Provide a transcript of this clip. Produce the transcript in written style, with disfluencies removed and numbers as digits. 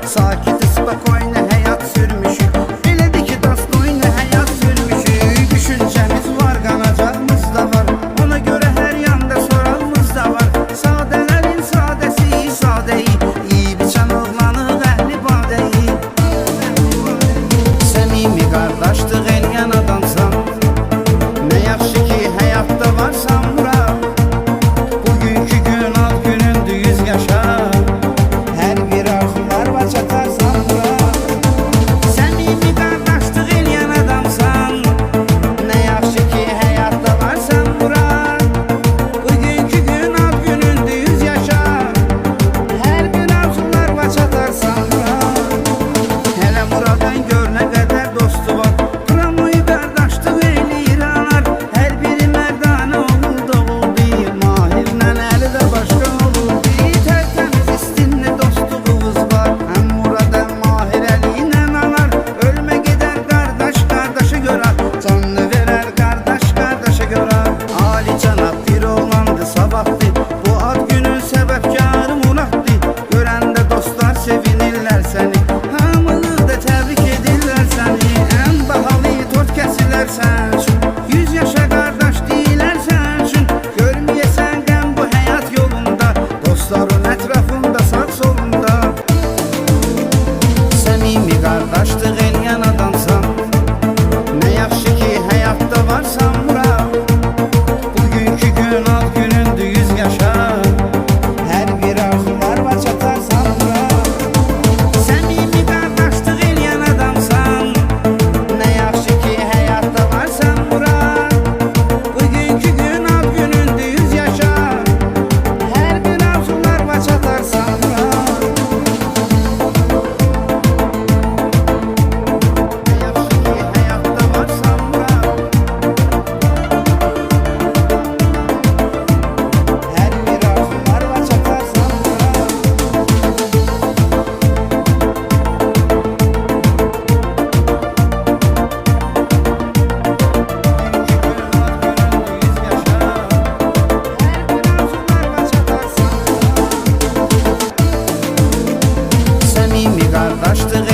Sakit spokojne həyat sürmüşük. Elədir ki dostoyne həyat sürmüşük. Düşüncəmiz var, qanacağımız da var. Ona görə hər yanda sorağımız da var. Sadələrin sadəsi sadəyi, iyi biçən oğlanıq əhli badəyi. Səmimi qardaşlıq eləyən adamsan, nə yaxşı ki həyatda varsan bura. Bugünkü gün ad günündür, 100 yaşa. Hər bir arzular var, çatarsan bura. Səmimi qardaşlıq eləyən adamsan, nə yaxşı ki həyatda varsan bura. Bugünkü gün ad günündür, 100 yaşa. Hər bir arzular var, çatarsan bura. Hələ buradan gör nə qədər dostu var. Tramvayı qardaşlıq eləyir anar. Hər biri mərdanə olur doğuldu. Mahirlə əli də başqa olurdu. Tərtəmiz istinli dostluğumuz var. Həm Murad həm Mahir əli ilə anar. Ölmə gedər qardaş qardaşı görə. Canını verər qardaş qardaşa görə. Ali cənab bir oğlandı sabahdı. Bu ad günün səbəbkarı Muraddı. Görəndə dostlar sevinirlər səni. Hamını da təbrik edirlər səni. Ən bahalı tort kəsilər sən üçün. 100 yaşa qardaş deyilər sən üçün. Görməyəsən qəm bu həyat yolunda. Dostların ətrafında sağ solunda. Səmimi qardaşlıq eləyən adamsan, nə yaxşı ki həyatda varsan bura. Bugünkü gün ad günündür, 100 yaşa. Hər bir arzular var, çatarsan bura. Səmimi qardaşlıq eləyən adamsan, nə yaxşı ki həyatda varsan bura. Bugünkü gün ad günündür, 100 yaşa. Hər bir arzular var, çatarsan bura. Nə yaxşı ki həyatda varsan bura. Hər bir arzular var, çatarsan bura. Səmimi qardaşlıq